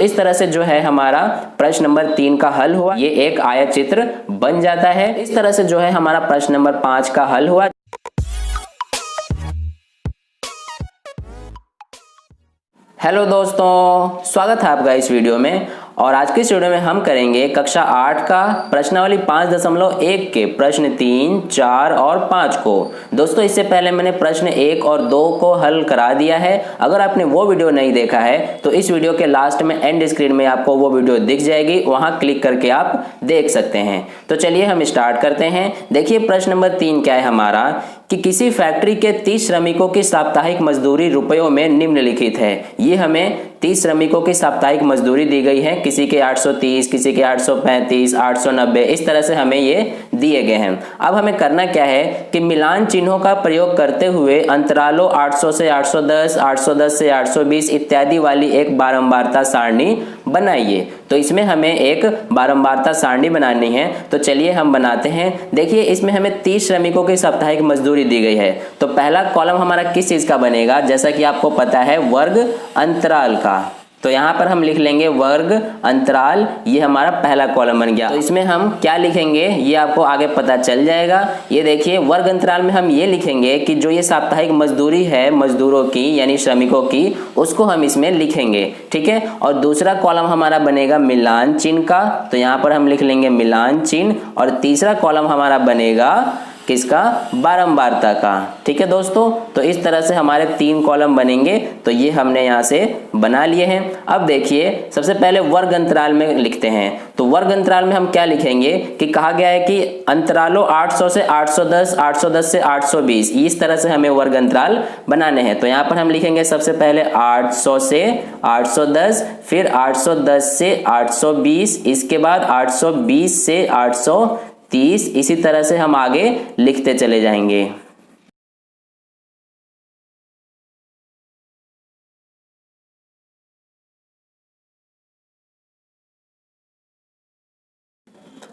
इस तरह से जो है हमारा प्रश्न नंबर 3 का हल हुआ। ये एक आयत चित्र बन जाता है। इस तरह से जो है हमारा प्रश्न नंबर 5 का हल हुआ। हेलो दोस्तों, स्वागत है आपका इस वीडियो में। और आज के इस वीडियो में हम करेंगे कक्षा 8 का प्रश्नावली 5.1 के प्रश्न 3, 4 और 5 को। दोस्तों, इससे पहले मैंने प्रश्न 1 और 2 को हल करा दिया है। अगर आपने वो वीडियो नहीं देखा है तो इस वीडियो के लास्ट में एंड स्क्रीन में आपको वो वीडियो दिख जाएगी, वहां क्लिक करके आप देख सकते हैं। तो चलिए हम स्टार्ट करते हैं। देखिए प्रश्न नंबर 3 क्या है हमारा, कि किसी फैक्ट्री के 30 श्रमिकों की साप्ताहिक मजदूरी रुपयों में निम्नलिखित है। ये हमें 30 श्रमिकों की साप्ताहिक मजदूरी दी गई है। किसी के 830, किसी के 835, 890, इस तरह से हमें ये दिए गए हैं। अब हमें करना क्या है कि मिलान चिन्हों का प्रयोग करते हुए अंतरालों 800 से 810, 810 से 820 इत्यादि वाली एक बारंबारता सारणी बनाइए। तो इसमें हमें एक बारंबारता सारणी बनानी है। तो चलिए हम बनाते हैं। देखिए इसमें हमें 30 श्रमिकों की साप्ताहिक मजदूरी दी गई है। तो पहला कॉलम हमारा किस चीज का बनेगा, जैसा कि आपको पता है वर्ग अंतराल का। तो यहाँ पर हम लिख लेंगे वर्ग अंतराल, ये हमारा पहला कॉलम बन गया। तो इसमें हम क्या लिखेंगे ये आपको आगे पता चल जाएगा। ये देखिए वर्ग अंतराल में हम ये लिखेंगे कि जो ये साप्ताहिक मजदूरी है मजदूरों की यानी श्रमिकों की, उसको हम इसमें लिखेंगे, ठीक है। और दूसरा कॉलम हमारा बनेगा मिलान चिन्ह का। तो यहाँ पर हम लिख लेंगे मिलान चिन्ह। और तीसरा कॉलम हमारा बनेगा किसका, बारंबारता का, ठीक है दोस्तों। तो इस तरह से हमारे 3 कॉलम बनेंगे। तो ये हमने यहाँ से बना लिए हैं। अब देखिए सबसे पहले वर्ग अंतराल में लिखते हैं। तो वर्ग अंतराल में हम क्या लिखेंगे कि कहा गया है कि अंतरालों 800 से 810, 810 से 820, इस तरह से हमें वर्ग अंतराल बनाने हैं। तो यहाँ पर हम लिखेंगे सबसे पहले 800 से 810, फिर 810 से 820, इसके बाद 820 से 830, इसी तरह से हम आगे लिखते चले जाएंगे।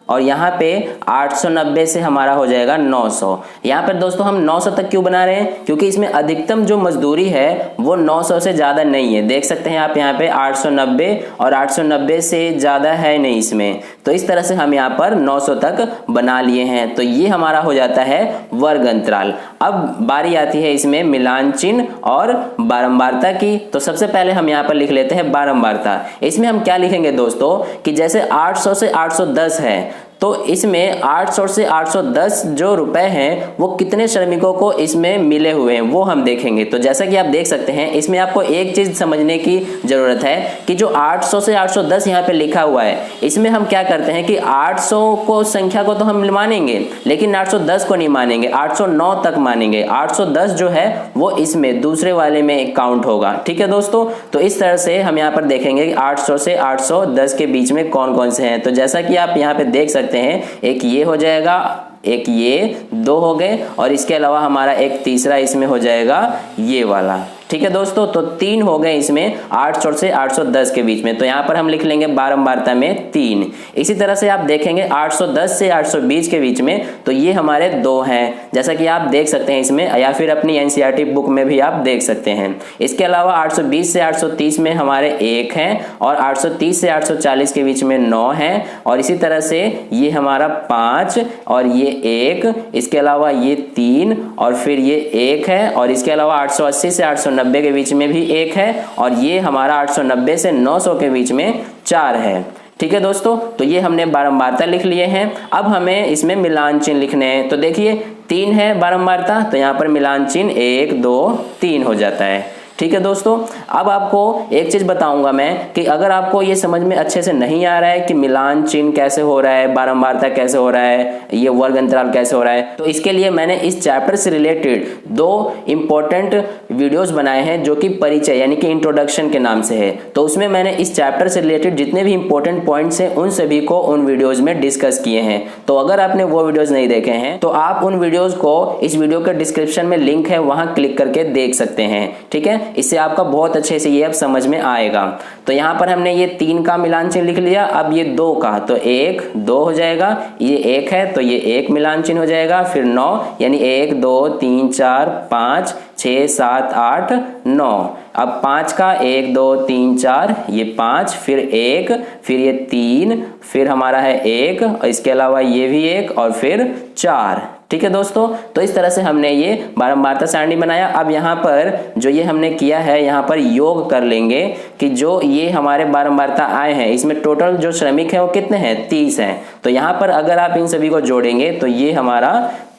और यहाँ पे 890 से हमारा हो जाएगा 900। यहाँ पर दोस्तों हम 900 तक क्यों बना रहे हैं, क्योंकि इसमें अधिकतम जो मजदूरी है वो 900 से ज़्यादा नहीं है। देख सकते हैं आप यहाँ पे 890 और 890 से ज़्यादा है नहीं इसमें। तो इस तरह से हम यहाँ पर 900 तक बना लिए हैं। तो ये हमारा हो जाता है वर्ग अंतराल। अब बारी आती है इसमें मिलान चिन्ह और बारंबारता की। तो सबसे पहले हम यहाँ पर लिख लेते हैं बारंबारता। इसमें हम क्या लिखेंगे दोस्तों कि जैसे 800 से 810 है, तो इसमें 800 से 810 जो रुपए हैं वो कितने श्रमिकों को इसमें मिले हुए हैं वो हम देखेंगे। तो जैसा कि आप देख सकते हैं इसमें आपको एक चीज समझने की जरूरत है कि जो 800 से 810 यहाँ पे लिखा हुआ है, इसमें हम क्या करते हैं कि 800 को संख्या को तो हम मानेंगे, लेकिन 810 को नहीं मानेंगे, 809 तक मानेंगे। 810 जो है वो इसमें दूसरे वाले में काउंट होगा, ठीक है दोस्तों। तो इस तरह से हम यहाँ पर देखेंगे कि 800 से 810 के बीच में कौन कौन से हैं। तो जैसा कि आप यहाँ पे देख सकते हैं, एक ये हो जाएगा, एक ये, 2 हो गए, और इसके अलावा हमारा एक तीसरा इसमें हो जाएगा ये वाला, ठीक है दोस्तों। तो 3 हो गए इसमें 800 से 810 के बीच में। तो यहाँ पर हम लिख लेंगे बारंबारता में 3। इसी तरह से आप देखेंगे 810 से 820 के बीच में, तो ये हमारे 2 हैं, जैसा कि आप देख सकते हैं इसमें, या फिर अपनी एनसीईआरटी बुक में भी आप देख सकते हैं। इसके अलावा 820 से 830 में हमारे 1 हैं, और 830 से 840 के बीच में 9 हैं, और इसी तरह से ये हमारा 5 और ये 1, इसके अलावा ये 3 और फिर ये 1 है, और इसके अलावा 880 से 890 के बीच में भी 1 है, और ये हमारा 890 से 900 के बीच में 4 है, ठीक है दोस्तों। तो ये हमने बारंबारता लिख लिए हैं। अब हमें इसमें मिलान चिन्ह लिखने हैं। तो देखिए 3 है बारंबारता, तो यहाँ पर मिलान चिन्ह 1, 2, 3 हो जाता है, ठीक है दोस्तों। अब आपको एक चीज बताऊंगा मैं कि अगर आपको ये समझ में अच्छे से नहीं आ रहा है कि मिलान चिन्ह कैसे हो रहा है, बारंबारता कैसे हो रहा है, ये वर्ग अंतराल कैसे हो रहा है, तो इसके लिए मैंने इस चैप्टर से रिलेटेड 2 इंपॉर्टेंट वीडियोस बनाए हैं जो कि परिचय यानी कि इंट्रोडक्शन के नाम से है। तो उसमें मैंने इस चैप्टर से रिलेटेड जितने भी इंपॉर्टेंट पॉइंट्स हैं उन सभी को उन वीडियोज में डिस्कस किए हैं। तो अगर आपने वो वीडियोज नहीं देखे हैं तो आप उन वीडियोज को इस वीडियो के डिस्क्रिप्शन में लिंक है, वहां क्लिक करके देख सकते हैं, ठीक है। इससे आपका बहुत अच्छे से ये अब समझ में आएगा। तो यहाँ पर हमने ये 3 का मिलान चिन्ह लिख लिया। अब ये 2 का, तो 1, 2 हो जाएगा, ये 1 है तो ये 1 मिलान चिन्ह हो जाएगा, फिर 9 यानी 1, 2, 3, 4, 5, 6 7 8 9। अब 5 का 1 2 3 4 ये 5, फिर 1, फिर ये 3, फिर हमारा है 1 और इसके अलावा ये भी 1 और फिर 4। ठीक है दोस्तों, तो इस तरह से हमने ये बारंबारता सारणी बनाया। अब यहाँ पर जो ये हमने किया है, यहाँ पर योग कर लेंगे कि जो ये हमारे बारंबारता आए हैं इसमें टोटल जो श्रमिक हैं वो कितने हैं, 30 हैं। तो यहाँ पर अगर आप इन सभी को जोड़ेंगे तो ये हमारा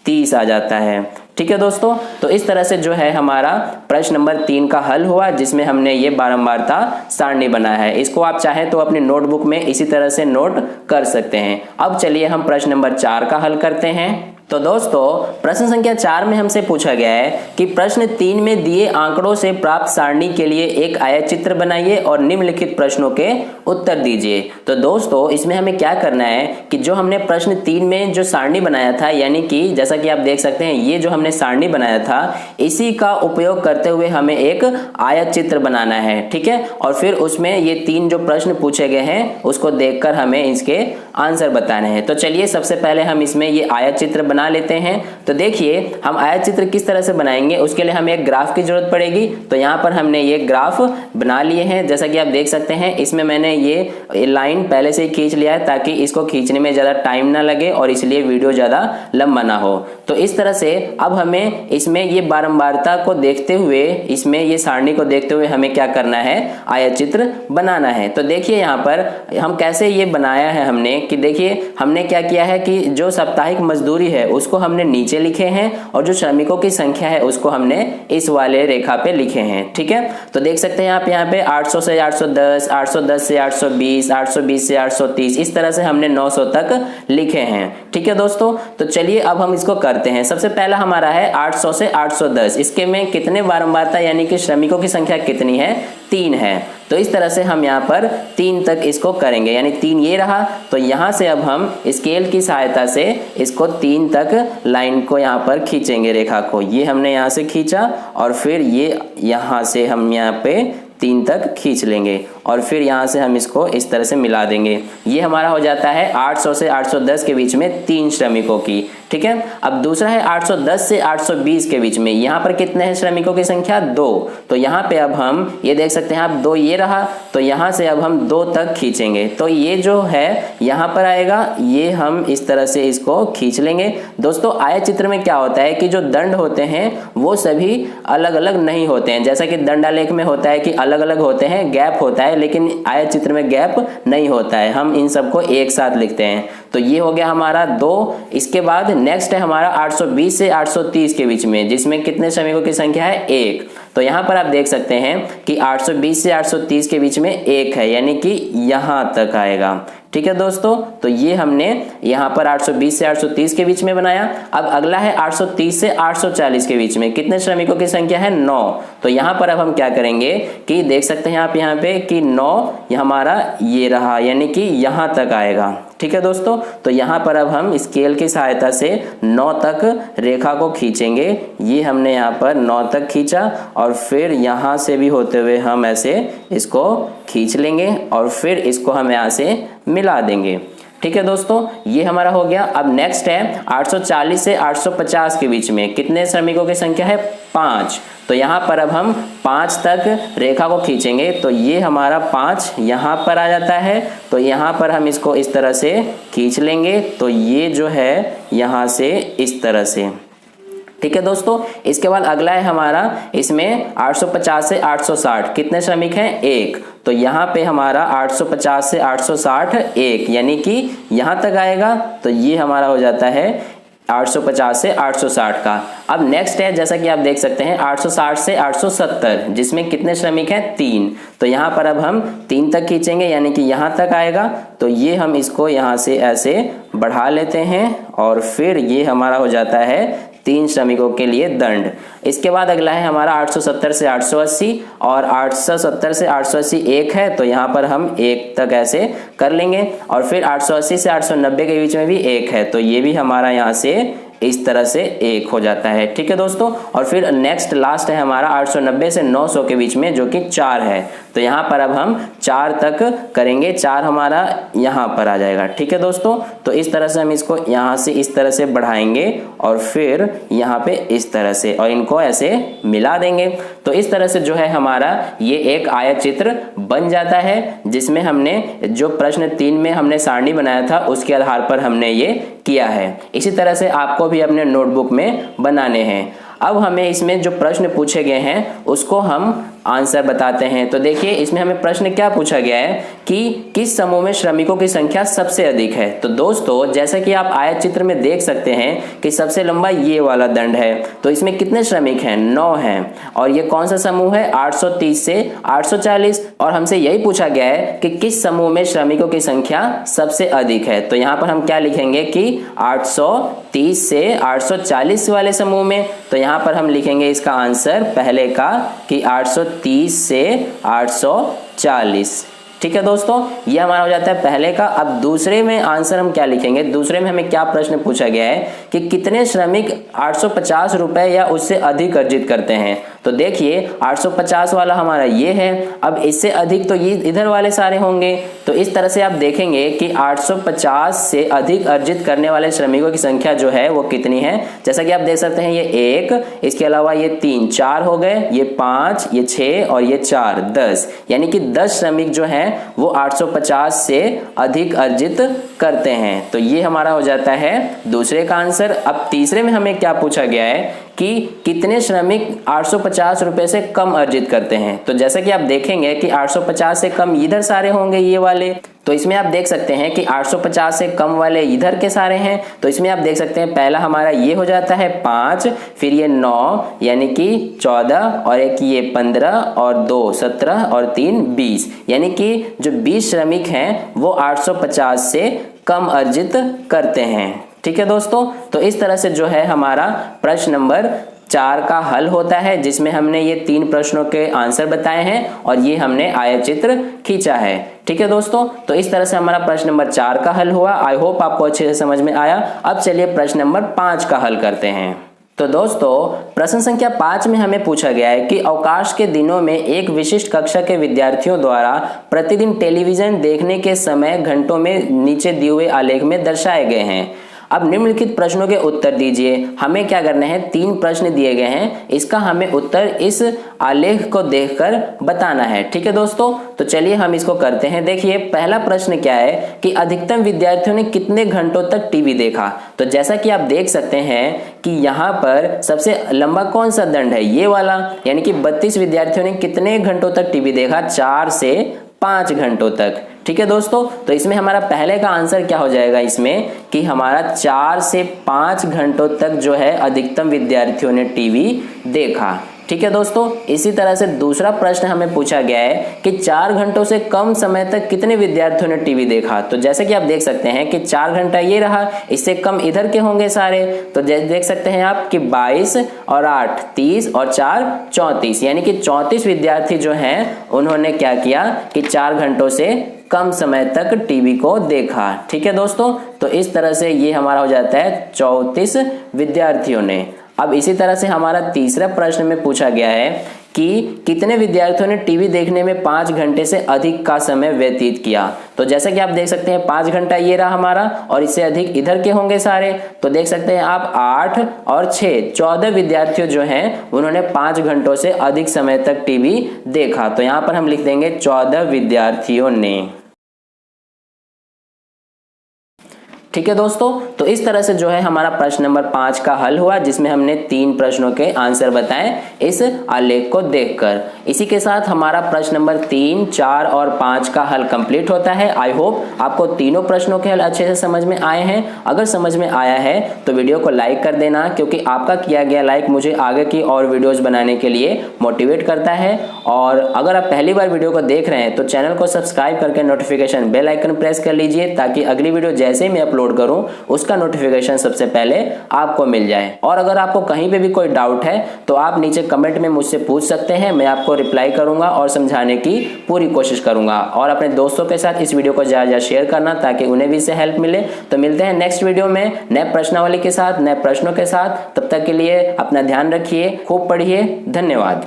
30 आ जाता है। ठीक है दोस्तों, तो इस तरह से जो है हमारा प्रश्न नंबर 3 का हल हुआ, जिसमें हमने ये बारंबारता सारणी बनाया है। इसको आप चाहें तो अपनी नोटबुक में इसी तरह से नोट कर सकते हैं। अब चलिए हम प्रश्न नंबर 4 का हल करते हैं। तो दोस्तों प्रश्न संख्या 4 में हमसे पूछा गया है कि प्रश्न 3 में दिए आंकड़ों से प्राप्त सारणी के लिए एक आयतचित्र बनाइए और निम्नलिखित प्रश्नों के उत्तर दीजिए। तो दोस्तों इसमें हमें क्या करना है कि जो हमने प्रश्न 3 में जो सारणी बनाया था, यानी कि जैसा कि आप देख सकते हैं ये जो हमने सारणी बनाया था इसी का उपयोग करते हुए हमें एक आयतचित्र बनाना है। ठीक है, और फिर उसमें ये 3 जो प्रश्न पूछे गए हैं उसको देखकर हमें इसके आंसर बताने हैं। तो चलिए सबसे पहले हम इसमें ये आयतचित्र बना लेते हैं। तो देखिए हम आयतचित्र किस तरह से बनाएंगे, उसके लिए हमें एक ग्राफ की जरूरत पड़ेगी। तो यहाँ पर हमने ये ग्राफ बना लिए हैं, जैसा कि आप देख सकते हैं। इसमें मैंने ये लाइन पहले से ही खींच लिया है ताकि इसको खींचने में ज़्यादा टाइम ना लगे और इसलिए वीडियो ज़्यादा लंबा ना हो। तो इस तरह से अब हमें इसमें ये बारंबारता को देखते हुए, इसमें ये सारणी को देखते हुए हमें क्या करना है, आयतचित्र बनाना है। तो देखिए यहाँ पर हम कैसे ये बनाया है हमने कि देखिए हमने क्या किया है कि जो साप्ताहिक मजदूरी है उसको हमने नीचे लिखे हैं और जो श्रमिकों की संख्या है उसको हमने इस वाले रेखा पे लिखे हैं। ठीक है, तो देख सकते हैं आप यहाँ पे 800 से 810, 810 से 820, 820 से 830, इस तरह से हमने 900 तक लिखे हैं। ठीक है दोस्तों, तो चलिए अब हम इसको करते हैं। सबसे पहला हमारा है 800 से 810, इसके में कितने बारंबारता यानी कि श्रमिकों की संख्या कितनी है, 3 है। तो इस तरह से हम यहाँ पर 3 तक इसको करेंगे, यानी 3 ये रहा। तो यहाँ से अब हम स्केल की सहायता से इसको 3 तक लाइन को यहाँ पर खींचेंगे, रेखा को। ये हमने यहाँ से खींचा और फिर ये यहाँ से हम यहाँ पे 3 तक खींच लेंगे और फिर यहाँ से हम इसको इस तरह से मिला देंगे। ये हमारा हो जाता है 800 से 810 के बीच में 3 श्रमिकों की। ठीक है, अब दूसरा है 810 से 820 के बीच में, यहाँ पर कितने हैं श्रमिकों की संख्या, 2। तो यहाँ पे अब हम ये देख सकते हैं आप 2 ये रहा, तो यहाँ से अब हम 2 तक खींचेंगे। तो ये जो है यहाँ पर आएगा, ये हम इस तरह से इसको खींच लेंगे। दोस्तों आयतचित्र में क्या होता है कि जो दंड होते हैं वो सभी अलग अलग नहीं होते हैं। जैसा कि दंडालेख में होता है कि अलग अलग होते हैं, गैप होता है, लेकिन आयतचित्र में गैप नहीं होता है। हम इन सबको एक साथ लिखते हैं। तो ये हो गया हमारा 2। इसके बाद नेक्स्ट है हमारा 820 से 830 के बीच में, जिसमें कितने श्रमिकों की संख्या है, 1। तो यहाँ पर आप देख सकते हैं कि 820 से 830 के बीच में 1 है, यानी कि यहाँ तक आएगा। ठीक है दोस्तों, तो ये हमने यहाँ पर 820 से 830 के बीच में बनाया। अब अगला है 830 से 840 के बीच में, कितने श्रमिकों की संख्या है, 9। तो यहाँ पर अब हम क्या करेंगे कि देख सकते हैं आप यहाँ पे कि 9 हमारा ये रहा, यानी कि यहाँ तक आएगा। ठीक है दोस्तों, तो यहाँ पर अब हम स्केल की सहायता से 9 तक रेखा को खींचेंगे। ये हमने यहाँ पर 9 तक खींचा और फिर यहाँ से भी होते हुए हम ऐसे इसको खींच लेंगे और फिर इसको हम यहाँ से मिला देंगे। ठीक है दोस्तों, ये हमारा हो गया। अब नेक्स्ट है 840 से 850 के बीच में, कितने श्रमिकों की संख्या है, 5। तो यहाँ पर अब हम 5 तक रेखा को खींचेंगे। तो ये हमारा 5 यहाँ पर आ जाता है। तो यहाँ पर हम इसको इस तरह से खींच लेंगे। तो ये जो है यहाँ से इस तरह से। ठीक है दोस्तों, इसके बाद अगला है हमारा, इसमें 850 से 860, कितने श्रमिक हैं, 1। तो यहाँ पे हमारा 850 से 860 1, यानी कि यहाँ तक आएगा। तो ये हमारा हो जाता है 850 से 860 का। अब नेक्स्ट है, जैसा कि आप देख सकते हैं 860 से 870, जिसमें कितने श्रमिक हैं, 3। तो यहाँ पर अब हम 3 तक खींचेंगे, यानी कि यहाँ तक आएगा। तो ये हम इसको यहाँ से ऐसे बढ़ा लेते हैं और फिर ये हमारा हो जाता है 3 श्रमिकों के लिए दंड। इसके बाद अगला है हमारा 870 से 880 और 870 से 880 1 है। तो यहाँ पर हम 1 तक ऐसे कर लेंगे और फिर 880 से 890 के बीच में भी 1 है। तो ये भी हमारा यहाँ से इस तरह से 1 हो जाता है। ठीक है दोस्तों, और फिर नेक्स्ट लास्ट है हमारा 890 से 900 के बीच में, जो कि 4 है। तो यहाँ पर अब हम 4 तक करेंगे, 4 हमारा यहाँ पर आ जाएगा। ठीक है दोस्तों, तो इस तरह से हम इसको यहाँ से इस तरह से बढ़ाएंगे और फिर यहाँ पे इस तरह से, और इनको ऐसे मिला देंगे। तो इस तरह से जो है हमारा ये एक आयत चित्र बन जाता है, जिसमें हमने जो प्रश्न 3 में हमने सारणी बनाया था उसके आधार पर हमने ये किया है। इसी तरह से आपको भी अपने नोटबुक में बनाने हैं। अब हमें इसमें जो प्रश्न पूछे गए हैं उसको हम आंसर बताते हैं। तो देखिए इसमें हमें प्रश्न क्या पूछा गया है कि किस समूह में श्रमिकों की संख्या सबसे अधिक है। तो दोस्तों जैसा कि आप आयत चित्र में देख सकते हैं कि सबसे लंबा ये वाला दंड है, तो इसमें कितने श्रमिक हैं, 9 हैं। और ये कौन सा समूह है, 830 से 840। और हमसे यही पूछा गया है कि किस समूह में श्रमिकों की संख्या सबसे अधिक है। तो यहाँ पर हम क्या लिखेंगे कि 830 से 840 वाले समूह में। तो यहाँ पर हम लिखेंगे इसका आंसर पहले का कि 830 से 840। ठीक है दोस्तों, ये हमारा हो जाता है पहले का। अब दूसरे में आंसर हम क्या लिखेंगे, दूसरे में हमें क्या प्रश्न पूछा गया है कि कितने श्रमिक 850 रुपए या उससे अधिक अर्जित करते हैं। तो देखिए 850 वाला हमारा ये है, अब इससे अधिक तो ये इधर वाले सारे होंगे। तो इस तरह से आप देखेंगे कि 850 से अधिक अर्जित करने वाले श्रमिकों की संख्या जो है वो कितनी है। जैसा कि आप देख सकते हैं ये 1, इसके अलावा ये 3, 4 हो गए, ये 5, ये 6 और ये 4, 10। यानी कि 10 श्रमिक जो है वो 850 से अधिक अर्जित करते हैं। तो ये हमारा हो जाता है दूसरे का आंसर। अब तीसरे में हमें क्या पूछा गया है कि कितने श्रमिक 850 रुपए से कम अर्जित करते हैं। तो जैसा कि आप देखेंगे कि 850 से कम इधर सारे होंगे ये वाले। तो इसमें आप देख सकते हैं कि 850 से कम वाले इधर के सारे हैं। तो इसमें आप देख सकते हैं पहला हमारा ये हो जाता है 5, फिर ये 9 यानी कि 14, और एक ये 15 और 2 17 और 3 20। यानी कि जो 20 श्रमिक हैं वो 850 से कम अर्जित करते हैं। ठीक है दोस्तों, तो इस तरह से जो है हमारा प्रश्न नंबर 4 का हल होता है, जिसमें हमने ये 3 प्रश्नों के आंसर बताए हैं और ये हमने आयत चित्र खींचा है। ठीक है दोस्तों, तो इस तरह से हमारा प्रश्न नंबर 4 का हल हुआ। आई होप आपको अच्छे से समझ में आया। अब चलिए प्रश्न नंबर 5 का हल करते हैं। तो दोस्तों प्रश्न संख्या 5 में हमें पूछा गया है कि अवकाश के दिनों में एक विशिष्ट कक्षा के विद्यार्थियों द्वारा प्रतिदिन टेलीविजन देखने के समय घंटों में नीचे दिए हुए आलेख में दर्शाए गए हैं। अब निम्नलिखित प्रश्नों के उत्तर दीजिए। हमें क्या करना है, 3 प्रश्न दिए गए हैं, इसका हमें उत्तर इस आलेख को देखकर बताना है। ठीक है दोस्तों, तो चलिए हम इसको करते हैं। देखिए पहला प्रश्न क्या है कि अधिकतम विद्यार्थियों ने कितने घंटों तक टीवी देखा। तो जैसा कि आप देख सकते हैं कि यहाँ पर सबसे लंबा कौन सा दंड है, ये वाला, यानी कि 32 विद्यार्थियों ने कितने घंटों तक टीवी देखा, 4 से 5 घंटों तक। ठीक है दोस्तों, तो इसमें हमारा पहले का आंसर क्या हो जाएगा इसमें कि हमारा 4 से 5 घंटों तक जो है अधिकतम विद्यार्थियों ने टीवी देखा। ठीक है दोस्तों, इसी तरह से दूसरा प्रश्न हमें पूछा गया है कि 4 घंटों से कम समय तक कितने विद्यार्थियों ने टीवी देखा। तो जैसे कि आप देख सकते हैं कि 4 घंटा ये रहा, इससे कम इधर के होंगे सारे। तो देख सकते हैं आप कि 22 और 8 30 और 4 34, यानी कि 34 विद्यार्थी जो हैं उन्होंने क्या किया कि 4 घंटों से कम समय तक टीवी को देखा। ठीक है दोस्तों, तो इस तरह से ये हमारा हो जाता है 34 विद्यार्थियों ने। अब इसी तरह से हमारा तीसरा प्रश्न में पूछा गया है कि कितने विद्यार्थियों ने टीवी देखने में 5 घंटे से अधिक का समय व्यतीत किया। तो जैसा कि आप देख सकते हैं 5 घंटा ये रहा हमारा, और इससे अधिक इधर के होंगे सारे। तो देख सकते हैं आप 8 और 6 14 विद्यार्थियों जो हैं उन्होंने 5 घंटों से अधिक समय तक टीवी देखा। तो यहाँ पर हम लिख देंगे 14 विद्यार्थियों ने। ठीक है दोस्तों, तो इस तरह से जो है हमारा प्रश्न नंबर 5 का हल हुआ, जिसमें हमने 3 प्रश्नों के आंसर बताए इस आलेख को देखकर। इसी के साथ हमारा प्रश्न नंबर 3, 4 और 5 का हल कंप्लीट होता है। आई होप आपको तीनों प्रश्नों के हल अच्छे से समझ में आए हैं। अगर समझ में आया है तो वीडियो को लाइक कर देना, क्योंकि आपका किया गया लाइक मुझे आगे की और वीडियोज बनाने के लिए मोटिवेट करता है। और अगर आप पहली बार वीडियो को देख रहे हैं तो चैनल को सब्सक्राइब करके नोटिफिकेशन बेल आइकन प्रेस कर लीजिए, ताकि अगली वीडियो जैसे ही मैं अपलोड करूं उसका नोटिफिकेशन सबसे पहले आपको मिल जाए। और अगर आपको कहीं पे भी कोई डाउट है तो आप नीचे कमेंट में मुझसे पूछ सकते हैं, मैं आपको रिप्लाई करूंगा और समझाने की पूरी कोशिश करूंगा। और अपने दोस्तों के साथ इस वीडियो को ज़्यादा शेयर करना, ताकि उन्हें भी इससे हेल्प मिले। तो मिलते हैं नेक्स्ट वीडियो में नए प्रश्नावली के साथ, नए प्रश्नों के साथ। तब तक के लिए अपना ध्यान रखिए, खूब पढ़िए। धन्यवाद।